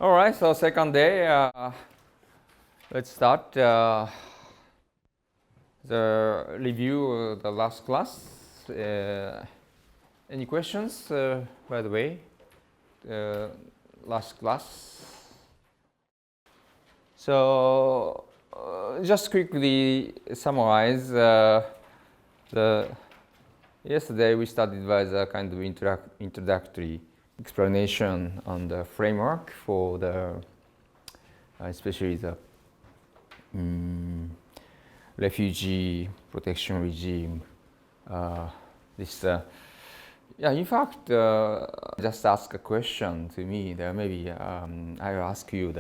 All right, so second day, let's start the review of the last class. Any questions, by the way, last class? So just quickly summarize, yesterday we started with a kind of introductory explanation on the framework for the, especially the refugee protection regime. In fact, just ask a question to me. There maybe I will ask you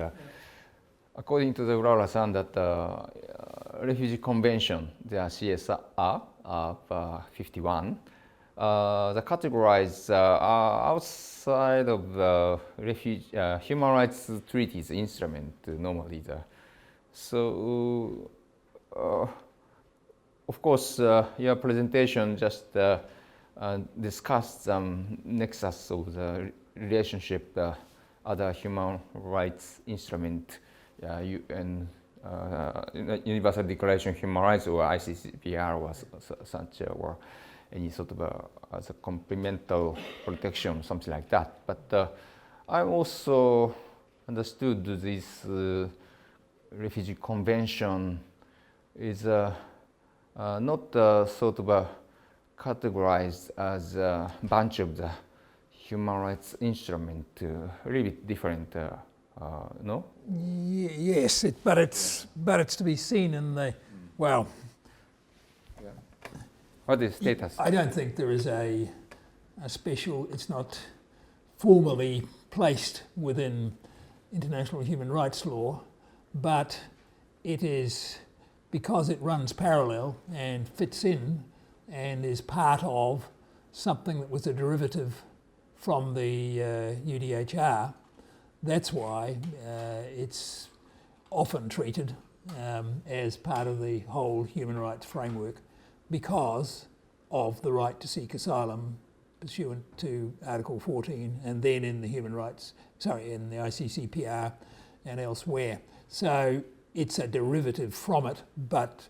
according to the Urara-san, that refugee convention, the CSR of 51. The categories outside of the human rights treaties instrument normally. So, of course, your presentation just discussed some nexus of the relationship, other human rights instrument, UN, Universal Declaration of Human Rights, or ICCPR, or such, or any sort of as a complemental protection, something like that. But I also understood this refugee convention is not sort of categorized as a bunch of the human rights instrument, really bit different, no? Yes, but it's to be seen in the, well. What is status? I don't think there is a special, it's not formally placed within international human rights law, but it is, because it runs parallel and fits in and is part of something that was a derivative from the UDHR, that's why it's often treated as part of the whole human rights framework, because of the right to seek asylum pursuant to Article 14, and then in the human rights, in the ICCPR and elsewhere. So it's a derivative from it, but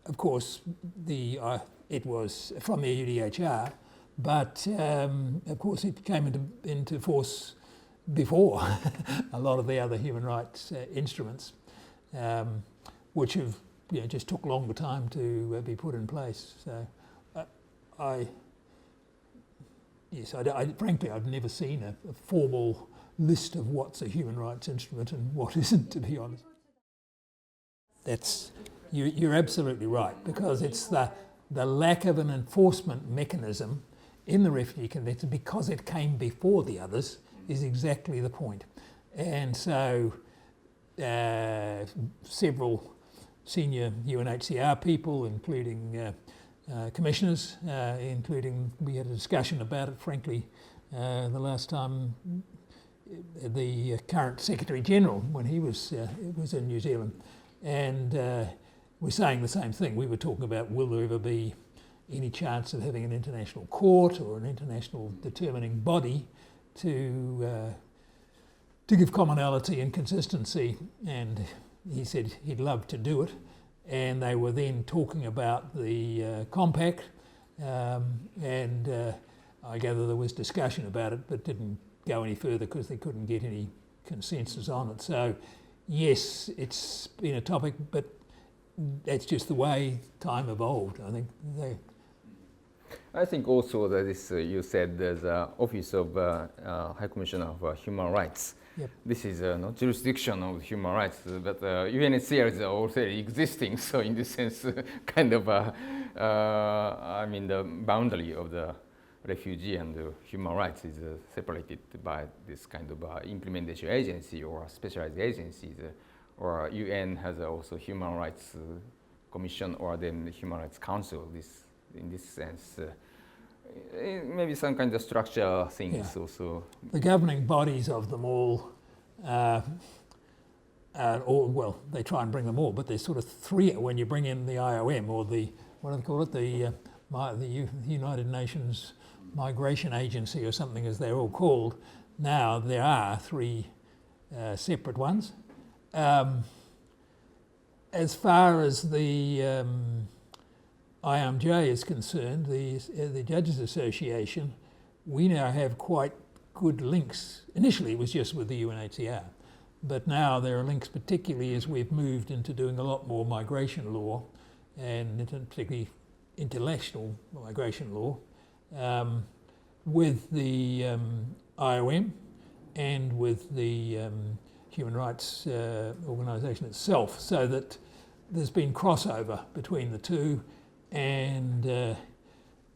of course it was from the UDHR, but of course it came into force before a lot of the other human rights instruments, which have just took longer time to be put in place. So frankly, I've never seen a formal list of what's a human rights instrument and what isn't, to be honest. You're absolutely right, because it's the lack of an enforcement mechanism in the Refugee Convention, because it came before the others, is exactly the point. And so several senior UNHCR people, including commissioners, including, we had a discussion about it, frankly, the last time the current Secretary General, when he was in New Zealand, and we're saying the same thing. We were talking about, will there ever be any chance of having an international court or an international determining body to give commonality and consistency, and he said he'd love to do it. And they were then talking about the compact, and I gather there was discussion about it, but didn't go any further because they couldn't get any consensus on it. So yes, it's been a topic, but that's just the way time evolved. I think also that this, you said there's an Office of High Commissioner of Human Rights. Yep. This is no jurisdiction of human rights, but UNHCR is already existing. So in this sense, kind of, the boundary of the refugee and the human rights is separated by this kind of implementation agency or specialized agencies, or UN has also Human Rights Commission, or then the Human Rights Council. In this sense, maybe some kind of structure things also. The governing bodies of them all, they try and bring them all, but there's sort of three when you bring in the IOM, or the, what do they call it, the United Nations Migration Agency or something, as they're all called. Now there are three separate ones. As far as the IMJ is concerned, the Judges Association, we now have quite good links. Initially it was just with the UNHCR, but now there are links, particularly as we've moved into doing a lot more migration law, and particularly international migration law, with the IOM and with the human rights organisation itself, so that there's been crossover between the two, and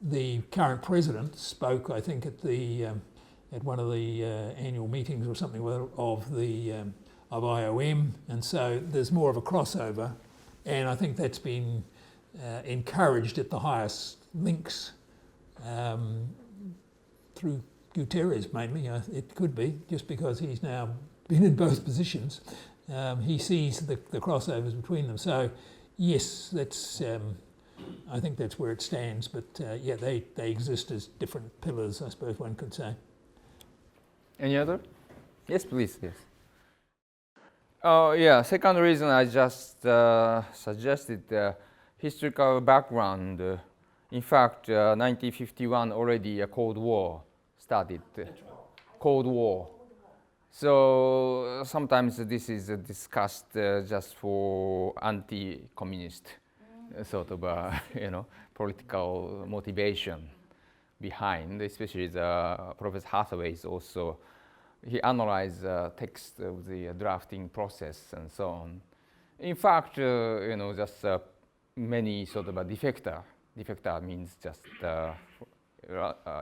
the current president spoke, I think, at one of the annual meetings or something of IOM, and so there's more of a crossover, and I think that's been encouraged at the highest links through Guterres mainly. It could be just because he's now been in both positions. He sees the crossovers between them. So yes, that's I think that's where it stands. But yeah, they exist as different pillars, I suppose one could say. Any other? Yes, please. Yes. Oh yeah. Second reason I just suggested historical background. In fact, 1951 already a Cold War started. Cold War. So sometimes this is discussed just for anti-communist sort of political motivation behind, especially the Professor Hathaway is also, he analyzed the text of the drafting process and so on. In fact, just many sort of a defector. Defector means just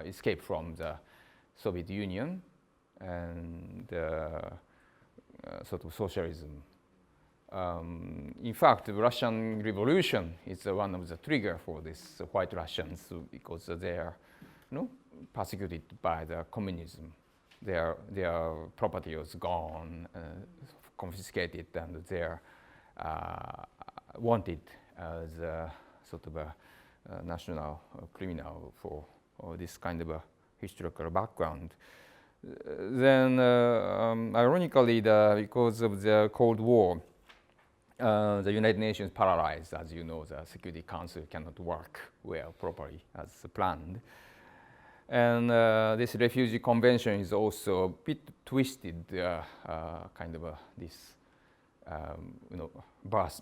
escape from the Soviet Union and sort of socialism. In fact, the Russian Revolution is one of the trigger for this white Russians because they are persecuted by the communism. Their property was gone, confiscated, and they are wanted as a sort of a national criminal for this kind of a historical background. Then, ironically, because of the Cold War, the United Nations paralyzed. As you know, the Security Council cannot work well properly as planned. And this refugee convention is also a bit twisted, kind of this, birth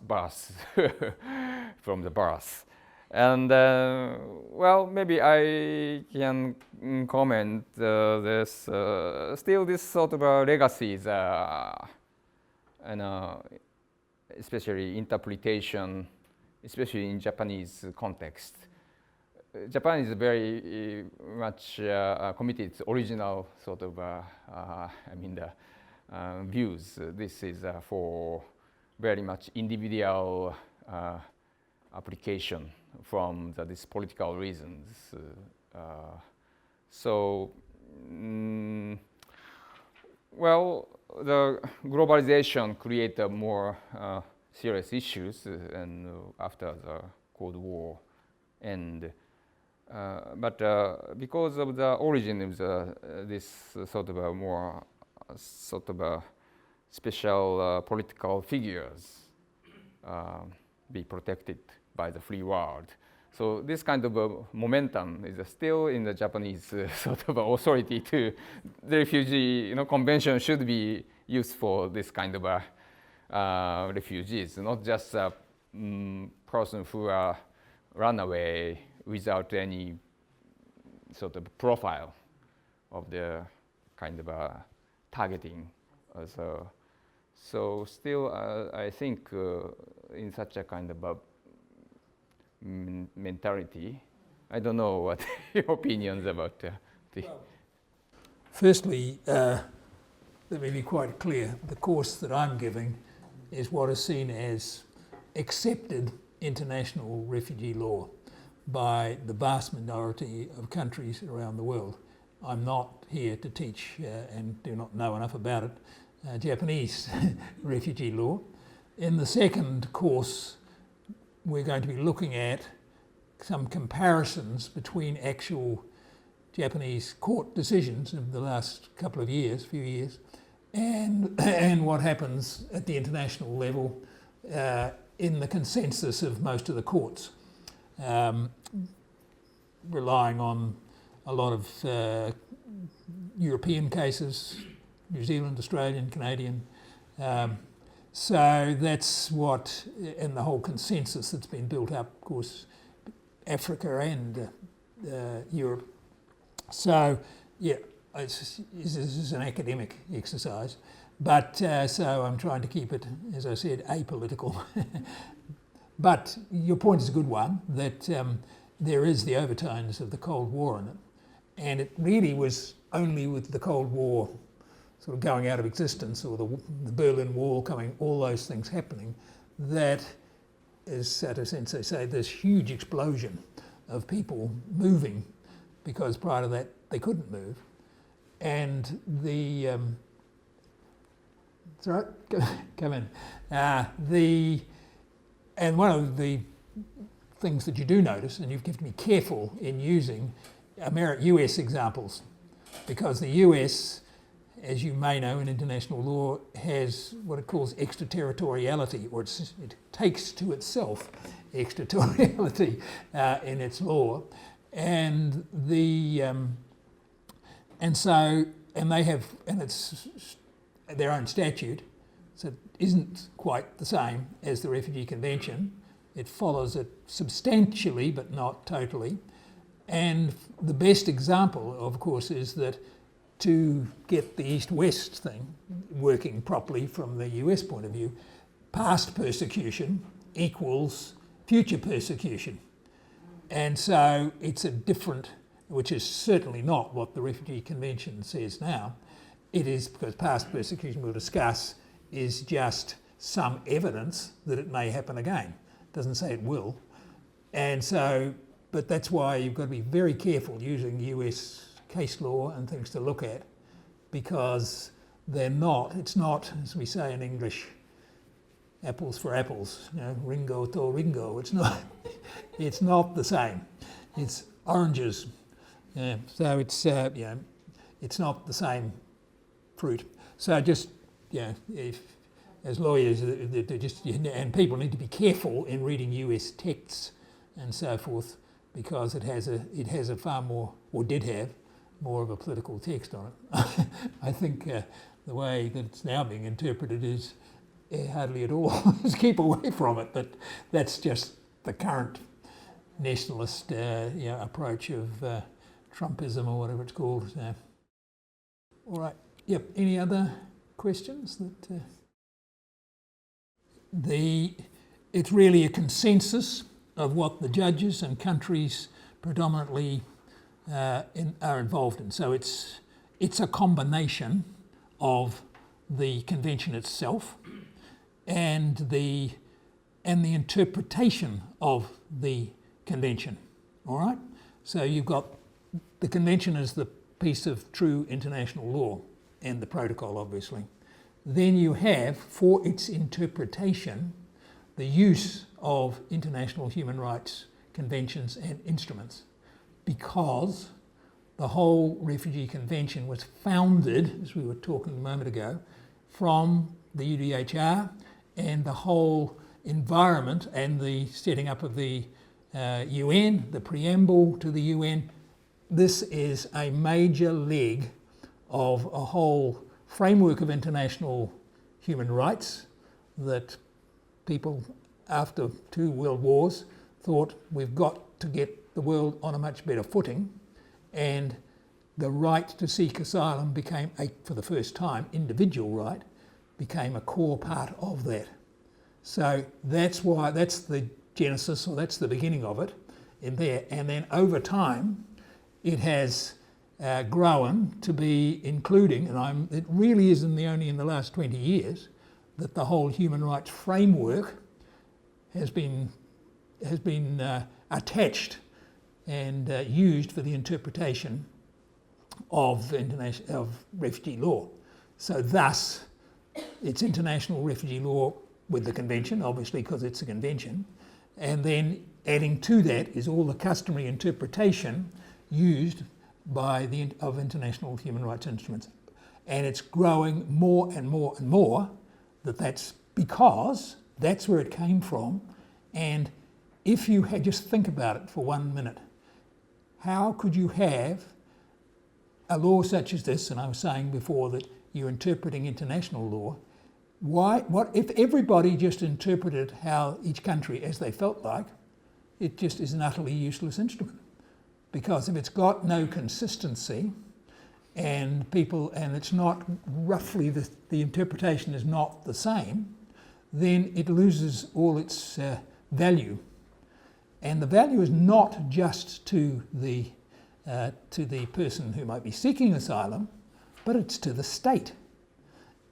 from the birth. And well, maybe I can comment this. Still, this sort of legacies, especially interpretation, especially in Japanese context. Japan is very much committed to original sort of, the views. This is for very much individual application from these political reasons. Well, the globalization created more serious issues, and after the Cold War end. But because of the origin of this sort of a more special political figures be protected by the free world. So this kind of momentum is still in the Japanese sort of authority to the refugee convention should be used for this kind of refugees, not just a person who are run away without any sort of profile of the kind of targeting. So still, I think in such a kind of mentality, I don't know what your opinions about the. Well, firstly, let me be quite clear. The course that I'm giving is what is seen as accepted international refugee law by the vast majority of countries around the world. I'm not here to teach and do not know enough about it, Japanese refugee law. In the second course, we're going to be looking at some comparisons between actual Japanese court decisions of the last few years, and what happens at the international level in the consensus of most of the courts, relying on a lot of European cases, New Zealand, Australian, Canadian. So that's what, and the whole consensus that's been built up, of course, Africa and Europe. So, yeah, this is an academic exercise, but so I'm trying to keep it, as I said, apolitical. But your point is a good one, that there is the overtones of the Cold War in it. And it really was only with the Cold War sort of going out of existence, or the Berlin Wall coming, all those things happening, that, as Sato Sensei say, this huge explosion of people moving, because prior to that they couldn't move. And the, it's all right, come in. And one of the things that you do notice, and you've got to be careful in using US examples, because the US, as you may know in international law, has what it calls extraterritoriality, or it takes to itself extraterritoriality in its law, and they have, and it's their own statute, so it isn't quite the same as the Refugee Convention. It follows it substantially, but not totally. And the best example, of course, is that to get the East-West thing working properly from the US point of view, past persecution equals future persecution. And so it's a different, which is certainly not what the Refugee Convention says now. It is, because past persecution we'll discuss is just some evidence that it may happen again. It doesn't say it will. And so, but that's why you've got to be very careful using US case law and things to look at, because it's not, as we say in English, apples for apples, Ringo to Ringo. It's not the same. It's oranges. So it's, it's not the same fruit. So just, if, as lawyers, and people need to be careful in reading US texts and so forth, because it has a far more, or did have, more of a political text on it. I think the way that it's now being interpreted is hardly at all. Just keep away from it, but that's just the current nationalist approach of Trumpism, or whatever it's called. So. All right, yep, any other questions? It's really a consensus of what the judges and countries predominantly are involved in. So it's a combination of the convention itself and the interpretation of the convention. All right? So you've got the convention as the piece of true international law, and the protocol, obviously. Then you have, for its interpretation, the use of international human rights conventions and instruments, because the whole Refugee Convention was founded, as we were talking a moment ago, from the UDHR, and the whole environment and the setting up of the UN, the preamble to the UN. This is a major leg of a whole framework of international human rights that people after 2 world wars thought we've got to get the world on a much better footing, and the right to seek asylum became, for the first time, individual right, became a core part of that. So that's the genesis, or that's the beginning of it in there. And then over time, it has grown to be including, and it really is only in the last 20 years that the whole human rights framework has been attached and used for the interpretation of refugee law. So thus, it's international refugee law with the convention, obviously because it's a convention, and then adding to that is all the customary interpretation used of international human rights instruments. And it's growing more and more and more, that's because that's where it came from. And if you had just think about it for 1 minute, how could you have a law such as this, and I was saying before that you're interpreting international law, what if everybody just interpreted how each country as they felt like, it just is an utterly useless instrument. Because if it's got no consistency and it's not roughly, the interpretation is not the same, then it loses all its value. And the value is not just to the person who might be seeking asylum, but it's to the state.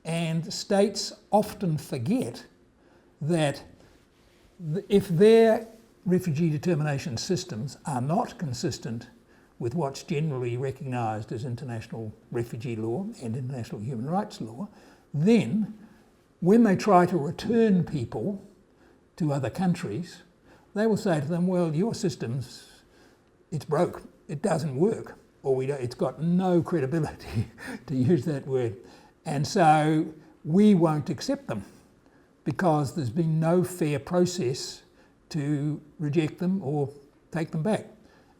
And states often forget that if their refugee determination systems are not consistent with what's generally recognised as international refugee law and international human rights law, then when they try to return people to other countries, they will say to them, well, your system's, it's broke, it doesn't work, or it's got no credibility, to use that word. And so we won't accept them because there's been no fair process to reject them or take them back.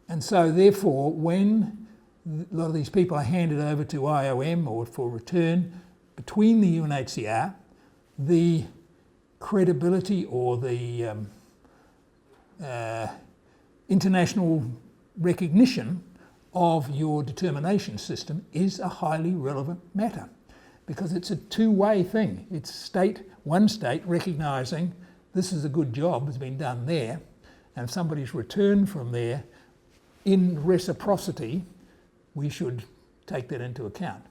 And so therefore, when a lot of these people are handed over to IOM or for return between the UNHCR, the credibility or the international recognition of your determination system is a highly relevant matter because it's a two-way thing. It's one state recognising this is a good job that's been done there, and if somebody's returned from there, in reciprocity, we should take that into account.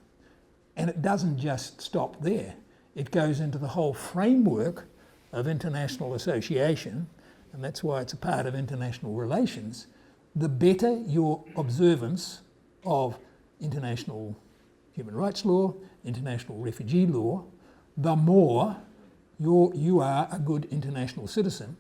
And it doesn't just stop there. It goes into the whole framework of international association, and that's why it's a part of international relations. The better your observance of international human rights law, international refugee law, the more you are a good international citizen,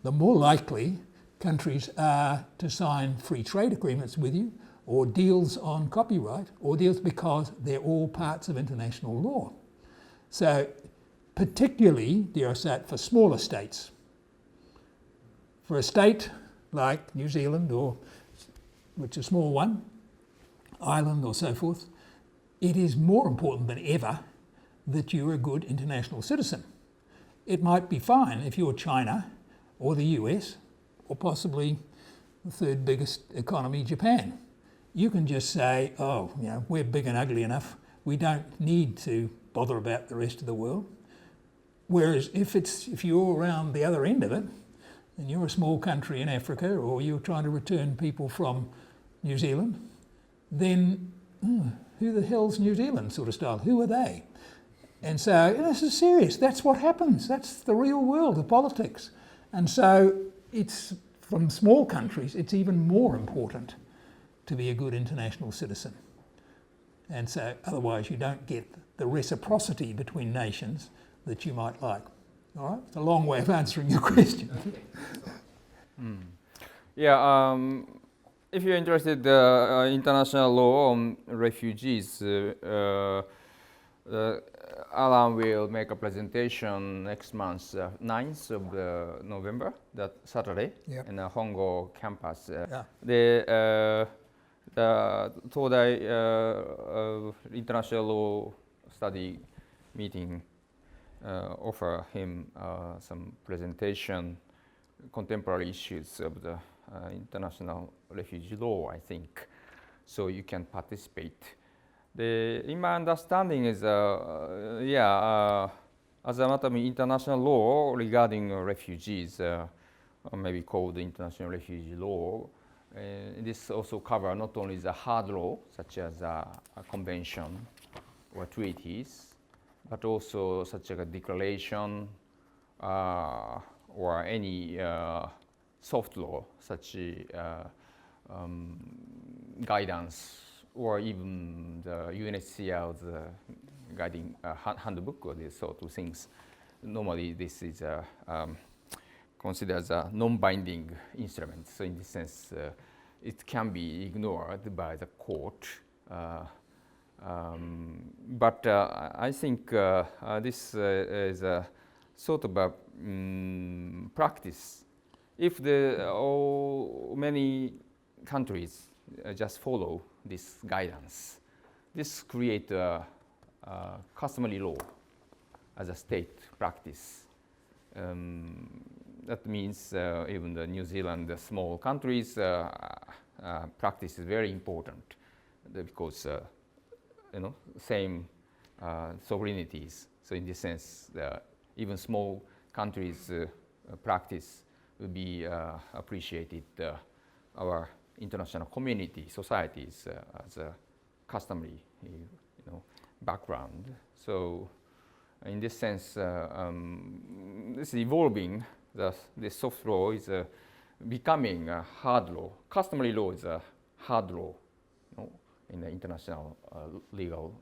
the more likely countries are to sign free trade agreements with you or deals on copyright or deals because they're all parts of international law. So particularly, dare I say it, for smaller states. For a state like New Zealand, which is a small one, Ireland or so forth, it is more important than ever that you're a good international citizen. It might be fine if you're China or the US or possibly the third biggest economy, Japan. You can just say, oh, we're big and ugly enough. We don't need to bother about the rest of the world. Whereas if you're around the other end of it, and you're a small country in Africa, or you're trying to return people from New Zealand, then who the hell's New Zealand sort of style? Who are they? And so this is serious. That's what happens. That's the real world of politics. And so it's, from small countries, it's even more important to be a good international citizen. And so otherwise you don't get the reciprocity between nations that you might like. All right? It's a long way of answering your question. Yeah, if you're interested in international law on refugees, Allan will make a presentation next month, 9th of November, that Saturday, in the Hongo campus. The Todai International Law Study meeting offer him some presentation, contemporary issues of the international refugee law, I think. So you can participate. In my understanding is, as a matter of international law regarding refugees, maybe called international refugee law, this also covers not only the hard law, such as a convention or treaties, but also such as a declaration or any soft law, such guidance, or even the UNHCR's guiding handbook or these sort of things. Normally, this is considered as a non-binding instrument. So in this sense, it can be ignored by the court But I think this is a sort of a practice. If many countries just follow this guidance, this creates customary law as a state practice. That means even the New Zealand, the small countries, practice is very important because same sovereignties. So in this sense, even small countries' practice will be appreciated. Our international community, societies, as a customary, background. So, in this sense, this is evolving. The soft law is becoming a hard law. Customary law is a hard law, in the international legal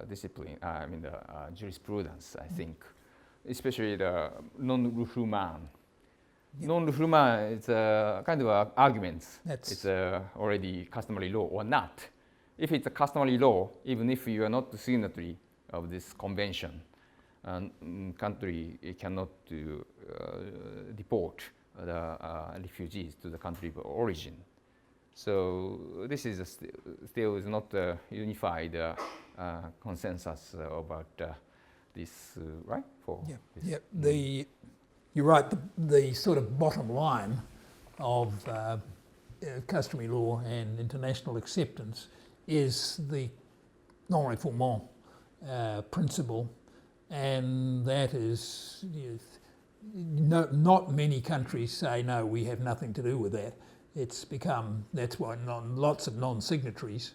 discipline. I mean, the jurisprudence. I think, especially the non-refoulement. Yep. Non-refoulement is a kind of arguments. It's already customary law or not. If it's a customary law, even if you are not the signatory of this convention, country cannot deport the refugees to the country of origin. So this is still is not a unified consensus about this, right? You're right. The sort of bottom line of customary law and international acceptance is the non-refoulement principle, and that is, not many countries say no, we have nothing to do with that. It's become, that's why lots of non-signatories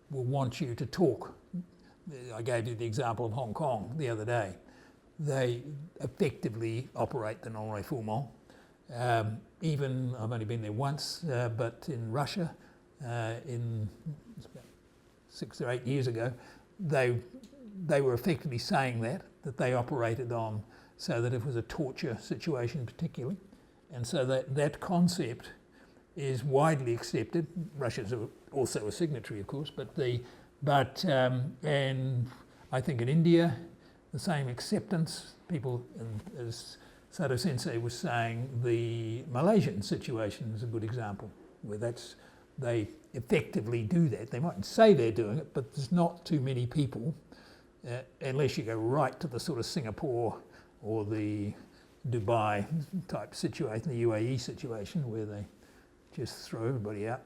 will want you to talk. I gave you the example of Hong Kong the other day. They effectively operate the non-refoulement. Even, I've only been there once, but in Russia, about 6 or 8 years ago, they were effectively saying that they operated on, so that it was a torture situation particularly. And so that concept is widely accepted. Russia's also a signatory, of course, and I think in India, the same acceptance. People, as Sato Sensei was saying, the Malaysian situation is a good example, where they effectively do that. They mightn't say they're doing it, but there's not too many people, unless you go right to the sort of Singapore or the Dubai type situation, the UAE situation, where they just throw everybody out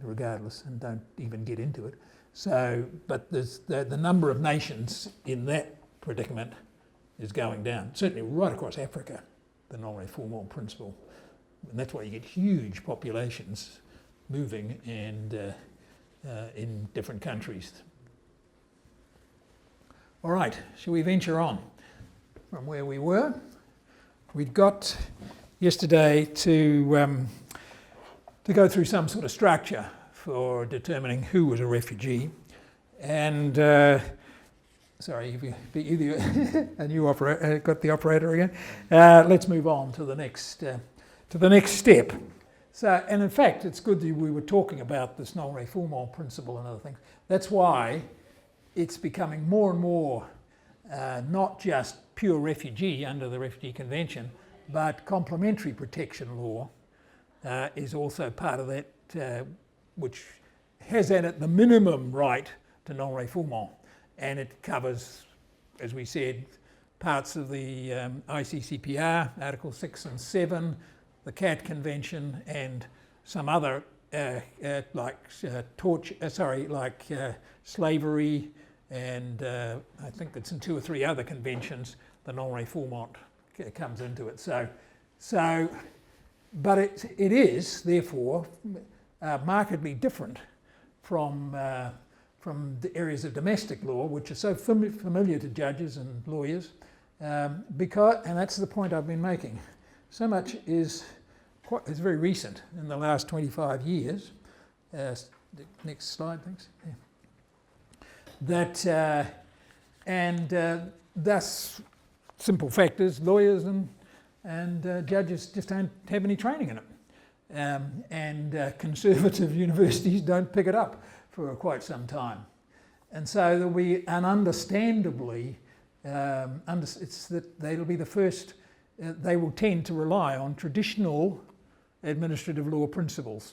regardless and don't even get into it. So, but there's the number of nations in that predicament is going down. Certainly right across Africa, the non-refoulement principle. And that's why you get huge populations moving and in different countries. All right, shall we venture on from where we were? We'd got yesterday to go through some sort of structure for determining who was a refugee. And sorry, if you a new operator, got the operator again. Let's move on to the next step. So, and in fact, it's good that we were talking about this non-refoulement principle and other things. That's why it's becoming more and more not just pure refugee under the Refugee Convention, but complementary protection law is also part of that, which has in it the minimum right to non-refoulement. And it covers, as we said, parts of the ICCPR, Article 6 and 7, the CAT Convention, and some other slavery, and I think it's in 2 or 3 other conventions. The non-refoulement comes into it. But it is therefore markedly different from the areas of domestic law, which are so familiar to judges and lawyers, and that's the point I've been making. So much is very recent in the last 25 years. Next slide, thanks. Yeah. Thus, simple fact is lawyers and judges just don't have any training in it, and conservative universities don't pick it up for quite some time. And so there'll be an understandably, it's that they'll be the first, they will tend to rely on traditional administrative law principles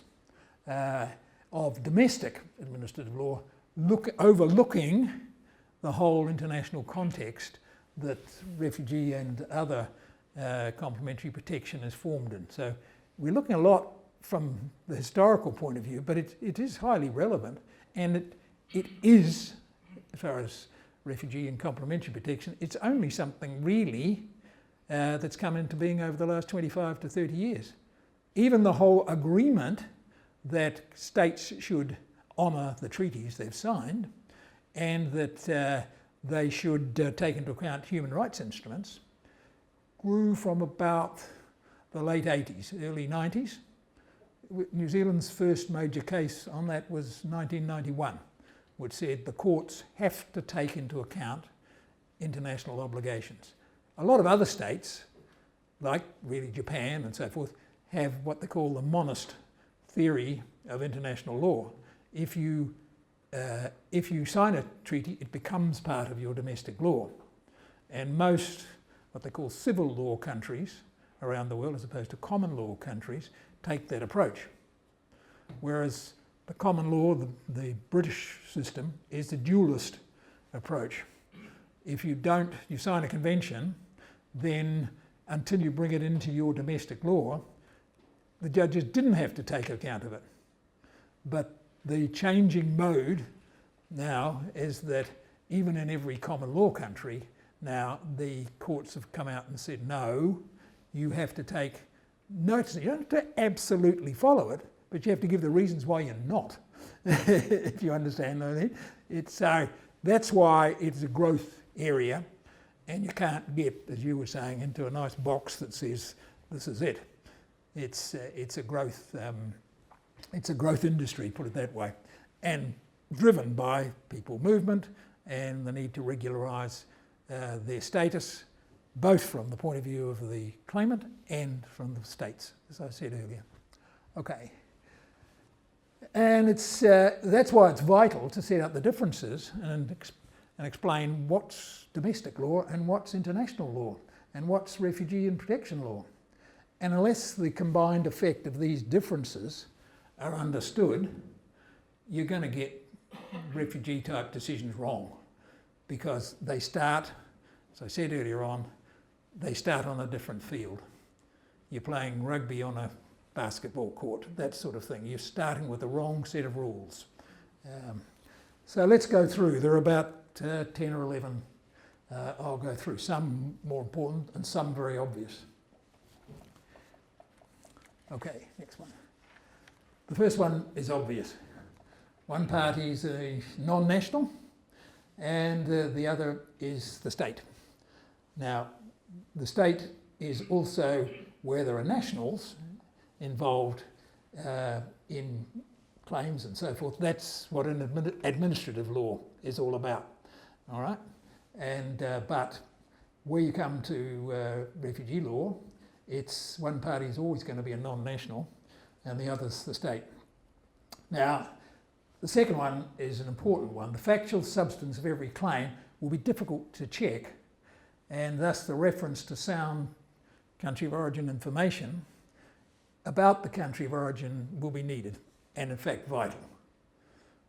of domestic administrative law, overlooking the whole international context that refugee and other complementary protection is formed in. So we're looking a lot from the historical point of view, but it is highly relevant, and it is, as far as refugee and complementary protection, it's only something really that's come into being over the last 25 to 30 years. Even the whole agreement that states should honour the treaties they've signed and that they should take into account human rights instruments grew from about the late 80s, early 90s. New Zealand's first major case on that was 1991, which said the courts have to take into account international obligations. A lot of other states, like really Japan and so forth, have what they call the monist theory of international law. If you sign a treaty, it becomes part of your domestic law. And most what they call civil law countries around the world, as opposed to common law countries, take that approach. Whereas the common law, the British system, is the dualist approach. If you sign a convention, then until you bring it into your domestic law, the judges didn't have to take account of it. But the changing mode now is that even in every common law country, now the courts have come out and said, no, you have to take notice. You don't have to absolutely follow it, but you have to give the reasons why you're not, if you understand what I mean. So that's why it's a growth area, and you can't get, as you were saying, into a nice box that says this is it. It's a growth industry, put it that way, and driven by people movement and the need to regularise their status, both from the point of view of the claimant and from the states, as I said earlier. Okay. And that's why it's vital to set out the differences and explain what's domestic law and what's international law and what's refugee and protection law. And unless the combined effect of these differences are understood, you're going to get refugee type decisions wrong, because they start, as I said earlier on, they start on a different field. You're playing rugby on a basketball court, that sort of thing. You're starting with the wrong set of rules. So let's go through. There are about 10 or 11 I'll go through, some more important and some very obvious. Okay, next one. The first one is obvious. One party is a non-national and the other is the state. Now, the state is also where there are nationals involved in claims and so forth. That's what an administrative law is all about, all right? And but where you come to refugee law, it's one party is always going to be a non-national and the other's the state. Now, the second one is an important one. The factual substance of every claim will be difficult to check, and thus the reference to sound country of origin information about the country of origin will be needed, and in fact vital.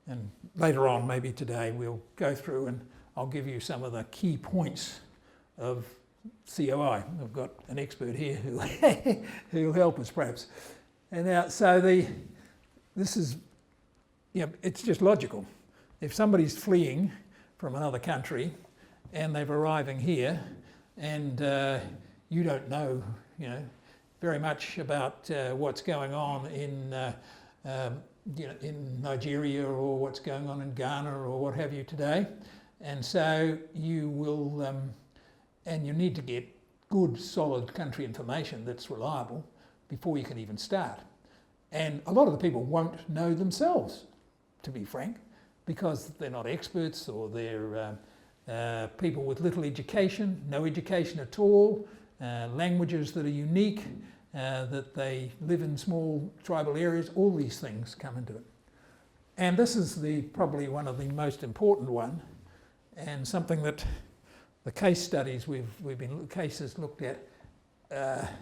And later on, maybe today, we'll go through and I'll give you some of the key points of COI. I've got an expert here who'll help us perhaps. And now, so this is, it's just logical. If somebody's fleeing from another country and they're arriving here and you don't know, very much about what's going on in Nigeria or what's going on in Ghana or what have you today, and so you will, and you need to get good, solid country information that's reliable before you can even start. And a lot of the people won't know themselves, to be frank, because they're not experts or they're people with little education, no education at all, languages that are unique, that they live in small tribal areas, all these things come into it. And this is probably one of the most important one, and something that the case studies cases looked at,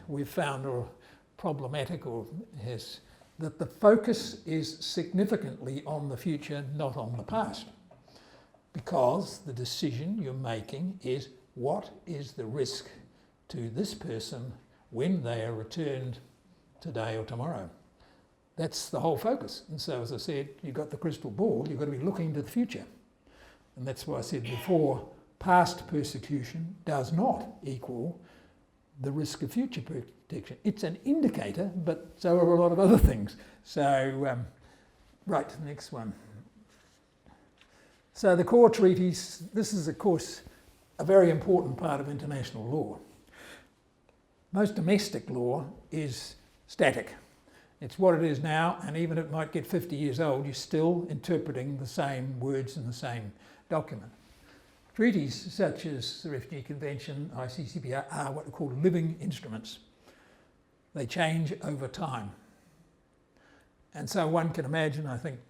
we've found are problematic, or has that the focus is significantly on the future, not on the past, because the decision you're making is what is the risk to this person when they are returned today or tomorrow. That's the whole focus. And so, as I said, you've got the crystal ball, you've got to be looking to the future. And that's why I said before, past persecution does not equal the risk of future protection. It's an indicator, but so are a lot of other things. So, right, next one. So the core treaties, this is of course a very important part of international law. Most domestic law is static. It's what it is now, and even if it might get 50 years old, you're still interpreting the same words in the same document. Treaties such as the Refugee Convention, ICCPR, are what are called living instruments. They change over time. And so one can imagine, I think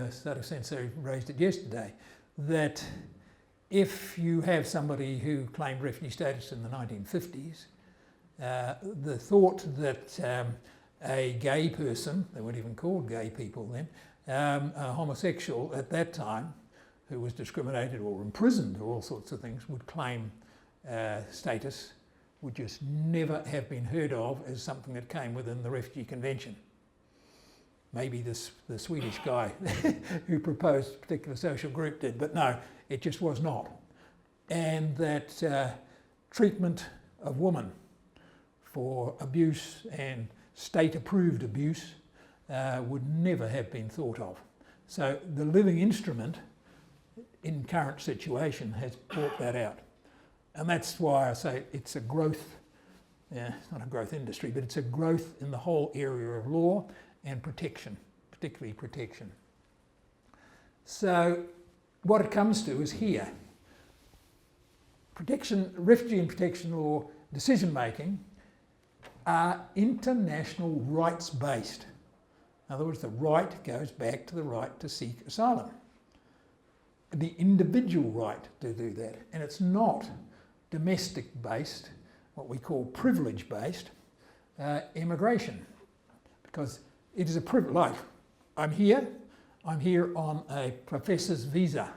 Sato Sensei raised it yesterday, that if you have somebody who claimed refugee status in the 1950s, the thought that a gay person, they weren't even called gay people then, a homosexual at that time, who was discriminated or imprisoned or all sorts of things, would claim status, would just never have been heard of as something that came within the Refugee Convention. Maybe the Swedish guy who proposed a particular social group did, but no, it just was not. And that treatment of women for abuse and state-approved abuse would never have been thought of. So the living instrument in current situation has brought that out. And that's why I say it's a growth, it's not a growth industry, but it's a growth in the whole area of law and protection, particularly protection. So what it comes to is here. Protection, refugee and protection law decision making are international rights based. In other words, the right goes back to the right to seek asylum. The individual right to do that. And it's not domestic based, what we call privilege based immigration. Because it is a privilege. Like, I'm here on a professor's visa.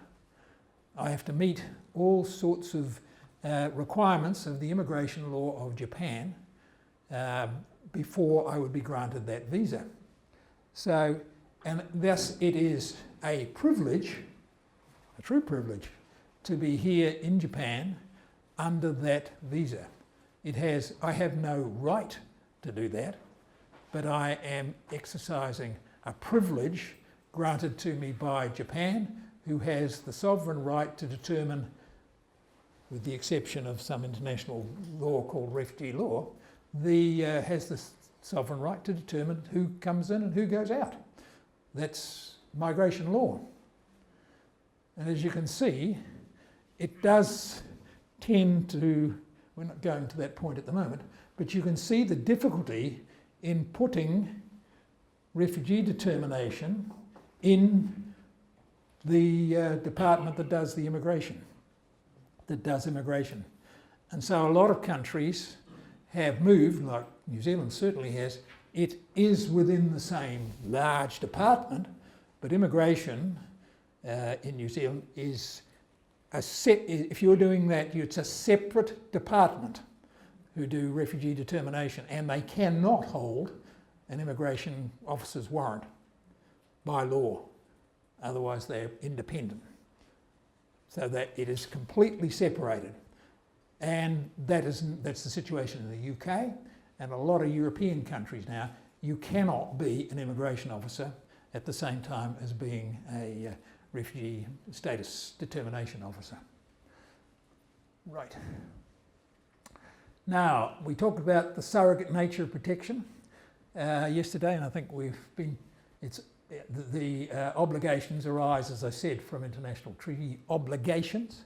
I have to meet all sorts of requirements of the immigration law of Japan before I would be granted that visa. So, and thus it is a privilege, a true privilege, to be here in Japan under that visa. I have no right to do that, but I am exercising a privilege granted to me by Japan, who has the sovereign right to determine, with the exception of some international law called refugee law, has the sovereign right to determine who comes in and who goes out. That's migration law. And as you can see, it does tend to, we're not going to that point at the moment, but you can see the difficulty in putting refugee determination in the department that does the immigration, And so a lot of countries have moved, like New Zealand certainly has, it is within the same large department, but immigration in New Zealand is if you're doing that, it's a separate department who do refugee determination, and they cannot hold an immigration officer's warrant by law. Otherwise they're independent. So that it is completely separated. And that's the situation in the UK and a lot of European countries now. You cannot be an immigration officer at the same time as being a refugee status determination officer. Right. Now, we talked about the surrogate nature of protection yesterday, and I think the obligations arise, as I said, from international treaty obligations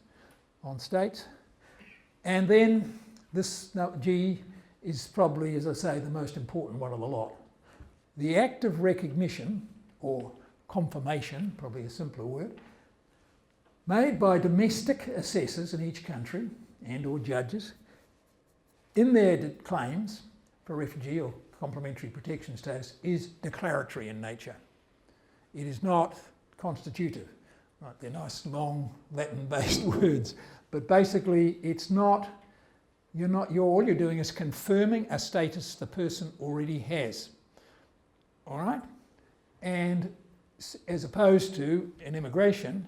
on states. And then this G is probably, as I say, the most important one of the lot. The act of recognition or confirmation, probably a simpler word, made by domestic assessors in each country and or judges in their claims for refugee or complementary protection status is declaratory in nature. It is not constitutive. Right, they're nice long Latin-based words, but basically it's not, all you're doing is confirming a status the person already has. All right? And as opposed to in immigration,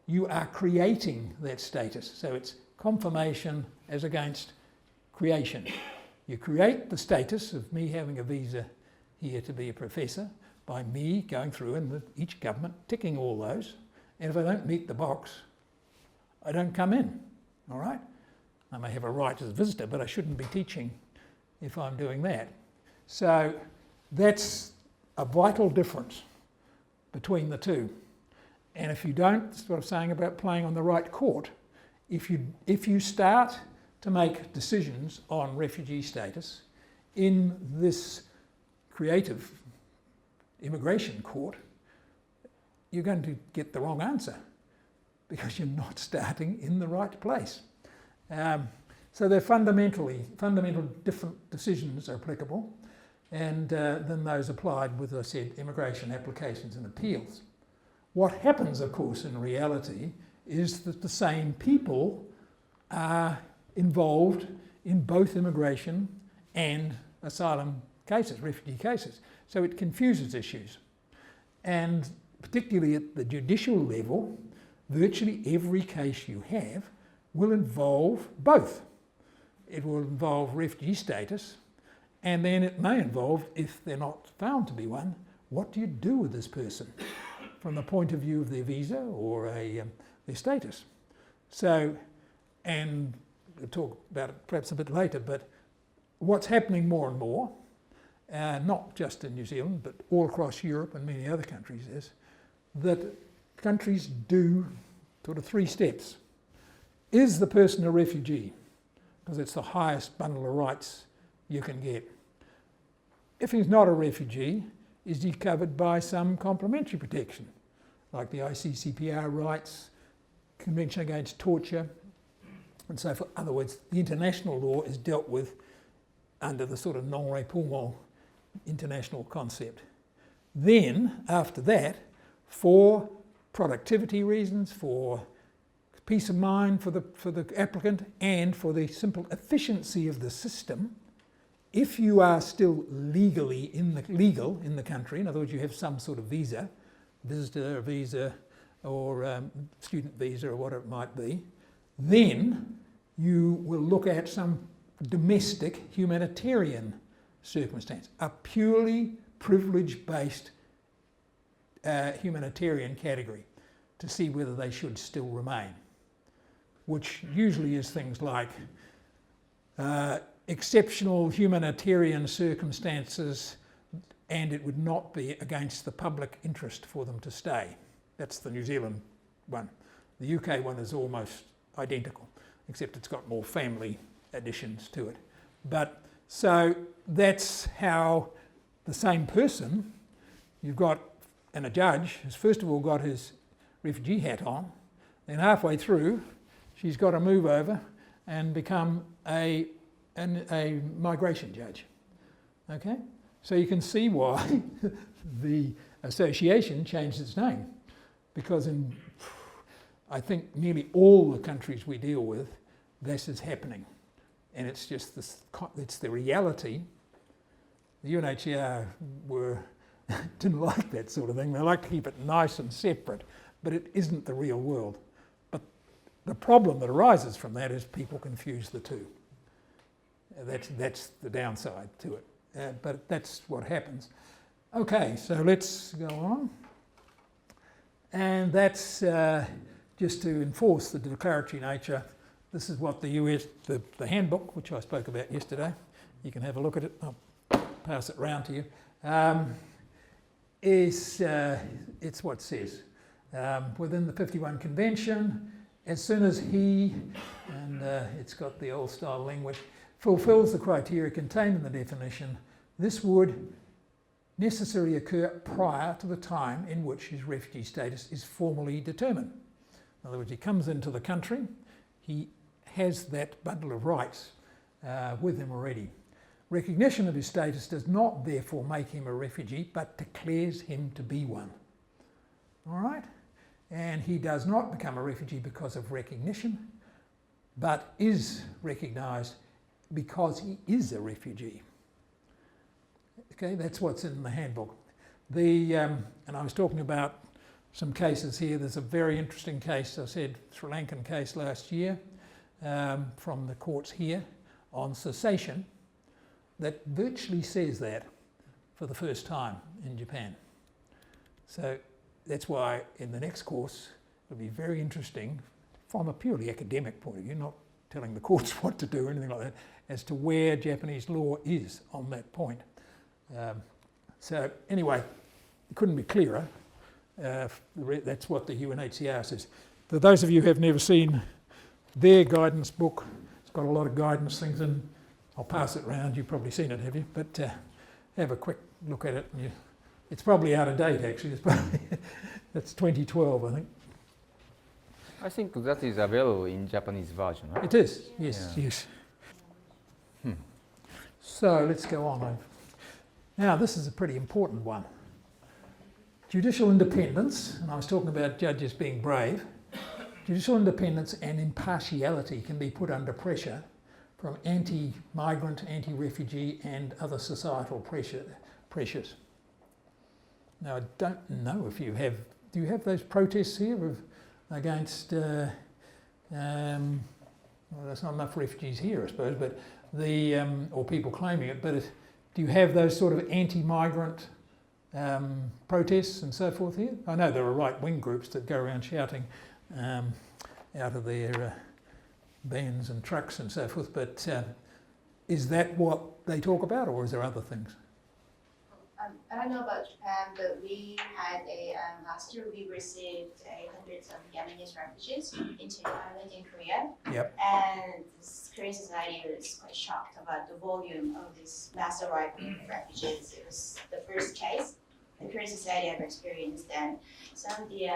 you are creating that status. So it's confirmation as against creation. You create the status of me having a visa here to be a professor by me going through and each government ticking all those. And if I don't meet the box, I don't come in. All right? I may have a right as a visitor, but I shouldn't be teaching if I'm doing that. So that's a vital difference between the two. And if you don't, that's what I'm saying about playing on the right court, if you start to make decisions on refugee status in this creative immigration court, you're going to get the wrong answer because you're not starting in the right place. So they're fundamental different decisions are applicable and than those applied with, as I said, immigration applications and appeals. What happens, of course, in reality is that the same people are involved in both immigration and asylum cases, refugee cases. So it confuses issues. And particularly at the judicial level, virtually every case you have will involve both. It will involve refugee status, and then it may involve, if they're not found to be one, what do you do with this person from the point of view of their visa or their status? So, and we'll talk about it perhaps a bit later, but what's happening more and more, not just in New Zealand, but all across Europe and many other countries, is that countries do sort of three steps. Is the person a refugee? Because it's the highest bundle of rights you can get. If he's not a refugee, is he covered by some complementary protection, like the ICCPR rights, Convention Against Torture, and so forth? In other words, the international law is dealt with under the sort of non-refoulement international concept. Then, after that, for productivity reasons, for peace of mind for the applicant, and for the simple efficiency of the system, if you are still legal in the country, in other words, you have some sort of visa, visitor visa or student visa or whatever it might be, then you will look at some domestic humanitarian circumstance, a purely privilege-based humanitarian category, to see whether they should still remain, which usually is things like exceptional humanitarian circumstances, and it would not be against the public interest for them to stay. That's the New Zealand one. The UK one is almost identical, except it's got more family additions to it. But so that's how the same person, you've got, and a judge has first of all got his refugee hat on, then halfway through she's got to move over and become a migration judge. Okay? So you can see why the association changed its name, because in, I think, nearly all the countries we deal with, this is happening. And it's just this, it's the reality. The UNHCR didn't like that sort of thing. They like to keep it nice and separate, but it isn't the real world. But the problem that arises from that is people confuse the two. That's the downside to it. But that's what happens. Okay, so let's go on. And that's just to enforce the declaratory nature. This is what the US, the handbook, which I spoke about yesterday, you can have a look at it, I'll pass it round to you, it's what it says. Within the 51 Convention, as soon as he, and it's got the old style language, fulfills the criteria contained in the definition, this would necessarily occur prior to the time in which his refugee status is formally determined. In other words, he comes into the country, he has that bundle of rights with him already. Recognition of his status does not therefore make him a refugee, but declares him to be one. All right? And he does not become a refugee because of recognition, but is recognised because he is a refugee. Okay, that's what's in the handbook. And I was talking about some cases here. There's a very interesting case, I said, Sri Lankan case last year from the courts here on cessation that virtually says that for the first time in Japan. So that's why in the next course it'll be very interesting from a purely academic point of view, not telling the courts what to do or anything like that, as to where Japanese law is on that point. So anyway, it couldn't be clearer. That's what the UNHCR says. For those of you who have never seen their guidance book, it's got a lot of guidance things in. I'll pass it around. You've probably seen it, have you? But have a quick look at it. And it's probably out of date, actually. That's 2012, I think. I think that is available in Japanese version. Right? It is, yes, yeah. yes. So let's go on. Now, this is a pretty important one. Judicial independence, and I was talking about judges being brave. Judicial independence and impartiality can be put under pressure from anti-migrant, anti-refugee and other societal pressures. Now, I don't know if you have, do you have those protests here against, well, there's not enough refugees here, I suppose, but or people claiming it, but do you have those sort of anti-migrant protests and so forth here? I know there are right-wing groups that go around shouting out of their vans and trucks and so forth, but is that what they talk about, or is there other things? I don't know about Japan, but we had last year we received hundreds of Yemenis refugees into an island in Korea. Yep. And this Korean society was quite shocked about the volume of this mass arrival of refugees. It was the first case the Korean society ever experienced. And some of the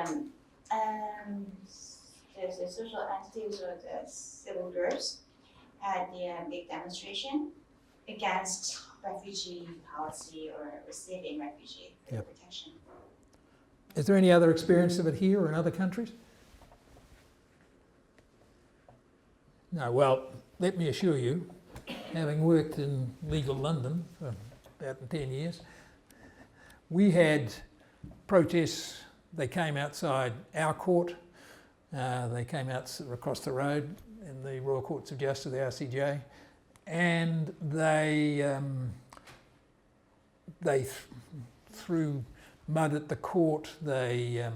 social entities or the civil groups had the big demonstration against refugee policy or receiving refugee protection. Is there any other experience of it here or in other countries? No, well, let me assure you, having worked in legal London for about 10 years, we had protests. They came outside our court, they came out across the road in the Royal Courts of Justice, the RCJ, and they threw mud at the court. They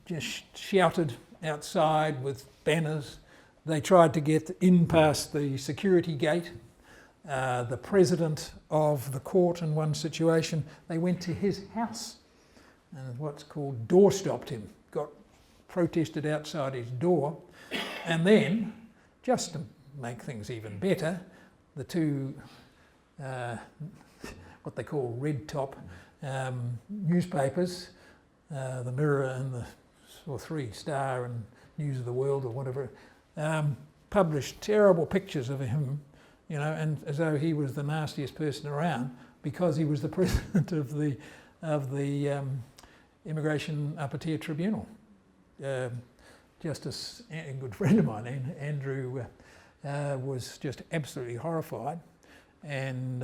just shouted outside with banners. They tried to get in past the security gate. The president of the court in one situation, they went to his house and what's called door stopped him, protested outside his door, and then, just to make things even better, the two, what they call red top newspapers, the Mirror and or 3 Star and News of the World or whatever, published terrible pictures of him, you know, and as though he was the nastiest person around because he was the president of the Immigration Upper Tier Tribunal. Justice, a good friend of mine, Andrew, was just absolutely horrified, and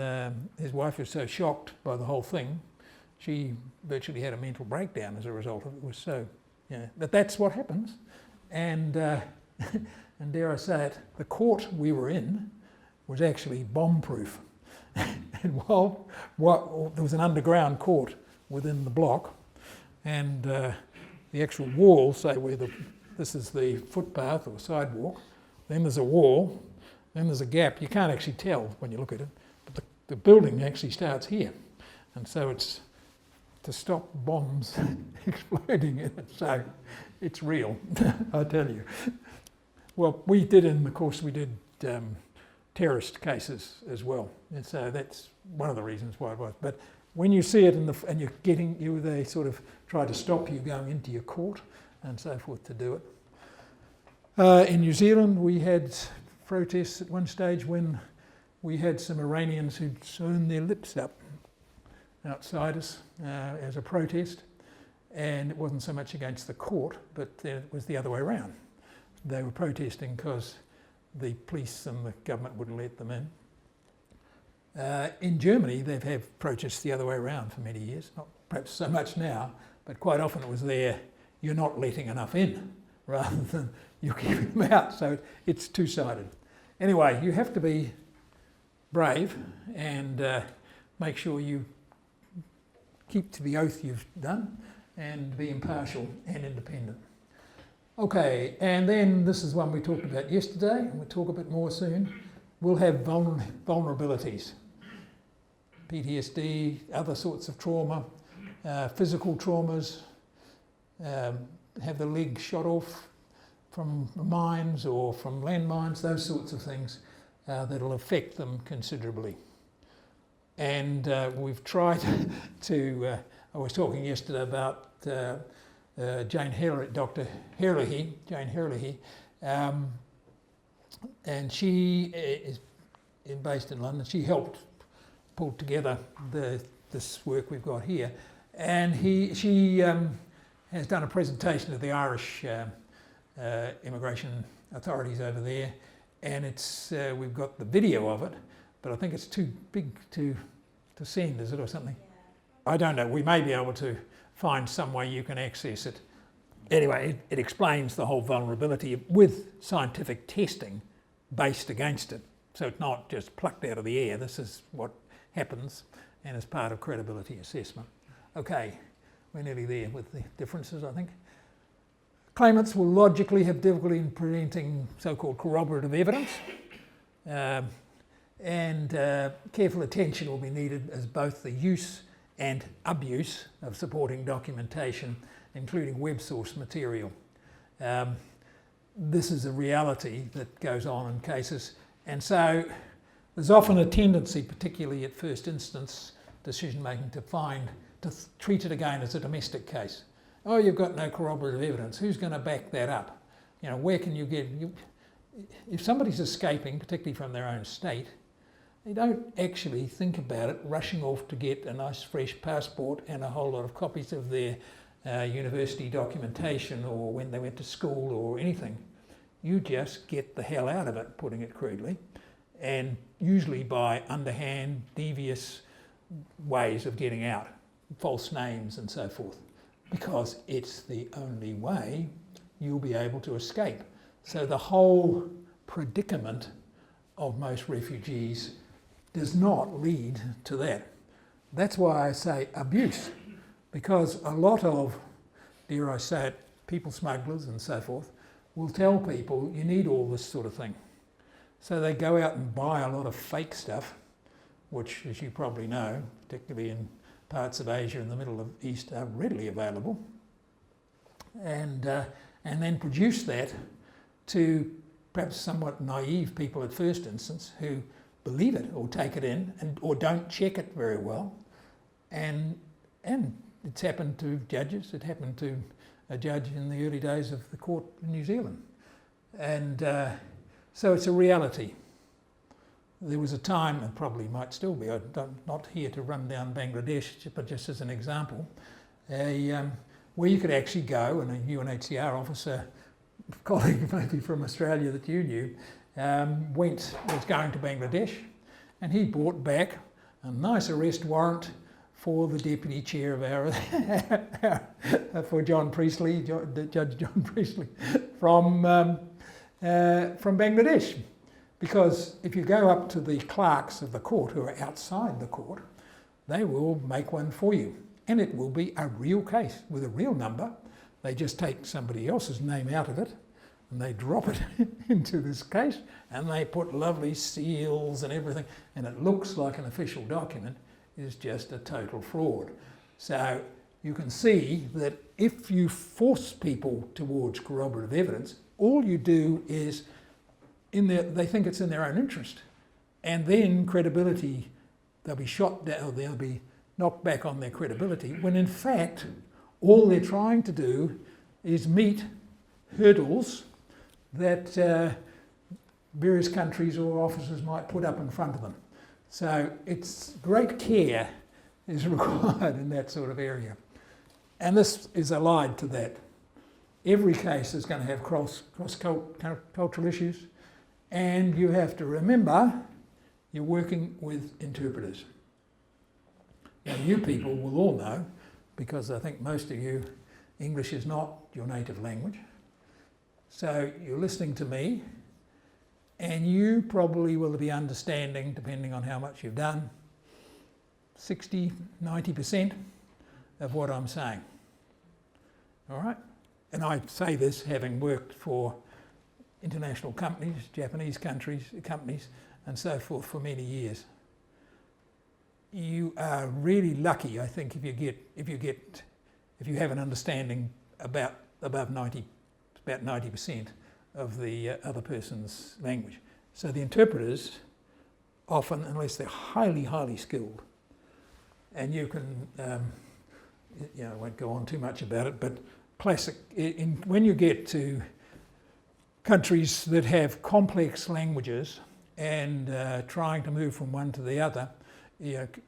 his wife was so shocked by the whole thing, she virtually had a mental breakdown as a result of it. It was so, you know, but that's what happens, and and dare I say it, the court we were in was actually bomb-proof, and while there was an underground court within the block, and the actual wall, say where this is the footpath or sidewalk, then there's a wall, then there's a gap. You can't actually tell when you look at it, but the building actually starts here, and so it's to stop bombs exploding in it. So it's real, I tell you. Well, we did in the course, we did terrorist cases as well, and so that's one of the reasons why it was. But when you see it and they sort of try to stop you going into your court and so forth to do it. In New Zealand, we had protests at one stage when we had some Iranians who'd sewn their lips up outside us as a protest, and it wasn't so much against the court, but it was the other way around. They were protesting because the police and the government wouldn't let them in. In Germany, they've had protests the other way around for many years, not perhaps so much now, but quite often it was there, you're not letting enough in, rather than you're keeping them out, so it's two-sided. Anyway, you have to be brave and make sure you keep to the oath you've done and be impartial and independent. Okay, and then this is one we talked about yesterday, and we'll talk a bit more soon. We'll have vulnerabilities. PTSD, other sorts of trauma, physical traumas, have the leg shot off from mines or from landmines, those sorts of things that'll affect them considerably. And we've tried to, I was talking yesterday about Jane Herlihy, Dr. Herlihy, Jane Herlihy, and she is based in London. She helped pull together this work we've got here. And she has done a presentation to the Irish immigration authorities over there, and it's we've got the video of it, but I think it's too big to send, is it, or something? Yeah. I don't know. We may be able to find some way you can access it. Anyway, it explains the whole vulnerability with scientific testing based against it. So it's not just plucked out of the air. This is what happens, and as part of credibility assessment. Okay, we're nearly there with the differences, I think. Claimants will logically have difficulty in presenting so-called corroborative evidence, and careful attention will be needed as both the use and abuse of supporting documentation, including web source material. This is a reality that goes on in cases, and so there's often a tendency, particularly at first instance decision making, to treat it again as a domestic case. Oh, you've got no corroborative evidence. Who's going to back that up? You know, where can you get? If somebody's escaping, particularly from their own state, they don't actually think about it, rushing off to get a nice fresh passport and a whole lot of copies of their university documentation or when they went to school or anything. You just get the hell out of it, putting it crudely, and usually by underhand, devious ways of getting out, false names and so forth, because it's the only way you'll be able to escape. So the whole predicament of most refugees does not lead to that. That's why I say abuse, because a lot of, dare I say it, people smugglers and so forth will tell people you need all this sort of thing. So they go out and buy a lot of fake stuff, which, as you probably know, particularly in parts of Asia and the Middle East, are readily available, and then produce that to perhaps somewhat naive people at first instance who believe it or take it in or don't check it very well, and it's happened to judges. It happened to a judge in the early days of the court in New Zealand, and so it's a reality. There was a time, and probably might still be, I'm not here to run down Bangladesh, but just as an example, where you could actually go, and a UNHCR officer, colleague maybe from Australia that you knew, was going to Bangladesh, and he brought back a nice arrest warrant for the deputy chair of for John Priestley, Judge John Priestley, from Bangladesh. Because if you go up to the clerks of the court who are outside the court, they will make one for you. And it will be a real case with a real number. They just take somebody else's name out of it and they drop it into this case and they put lovely seals and everything, and it looks like an official document. Is just a total fraud. So you can see that if you force people towards corroborative evidence, all you do is they think it's in their own interest, and then credibility, they'll be shot down, they'll be knocked back on their credibility, when in fact all they're trying to do is meet hurdles that various countries or officers might put up in front of them. So it's great care is required in that sort of area. And this is allied to that. Every case is going to have cross-cultural issues, and you have to remember you're working with interpreters. Now you people will all know, because I think most of you, English is not your native language. So you're listening to me, and you probably will be understanding, depending on how much you've done, 60, 90% of what I'm saying. All right? And I say this having worked for international companies, Japanese companies, and so forth for many years. You are really lucky, I think, if you have an understanding about 90% of the other person's language. So the interpreters often, unless they're highly, highly skilled, and you can, I won't go on too much about it, but when you get to countries that have complex languages and trying to move from one to the other,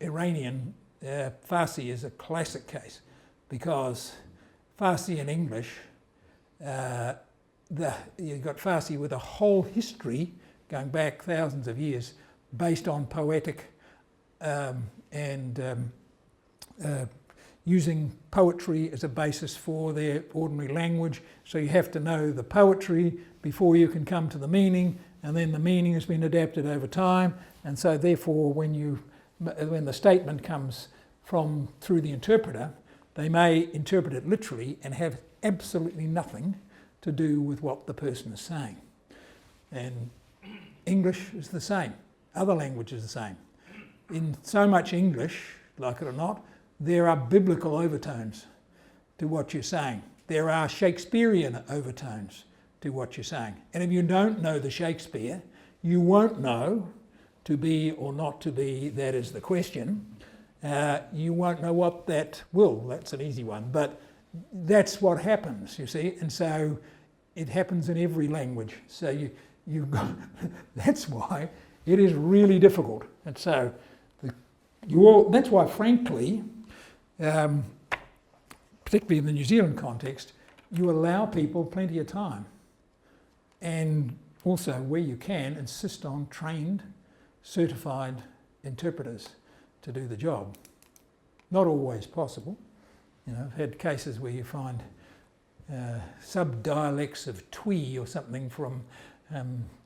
Iranian Farsi is a classic case, because Farsi and English, you've got Farsi with a whole history going back thousands of years based on poetic and using poetry as a basis for their ordinary language. So you have to know the poetry before you can come to the meaning, and then the meaning has been adapted over time. And so therefore when the statement comes through the interpreter, they may interpret it literally and have absolutely nothing to do with what the person is saying. And English is the same. Other languages are the same. In so much English, like it or not, there are biblical overtones to what you're saying. There are Shakespearean overtones to what you're saying. And if you don't know the Shakespeare, you won't know to be or not to be, that is the question. You won't know what that will. That's an easy one. But that's what happens, you see. And so it happens in every language. So that's why it is really difficult. And so that's why, frankly, particularly in the New Zealand context, you allow people plenty of time. And also, where you can, insist on trained, certified interpreters to do the job. Not always possible. I've had cases where you find sub-dialects of Twi or something from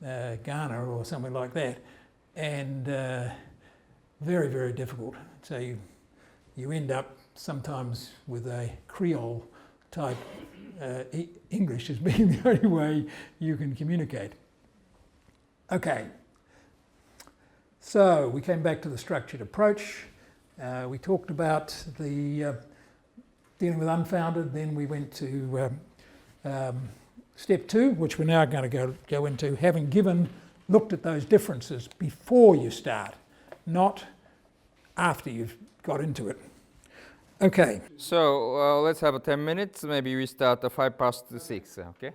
Ghana or somewhere like that, and very, very difficult. So you end up sometimes with a Creole type English as being the only way you can communicate. Okay, so we came back to the structured approach. We talked about the dealing with unfounded, then we went to step 2, which we're now going to go into, having looked at those differences before you start, not after you've got into it. Okay. So let's have 10 minutes. Maybe we start at 6:05, okay?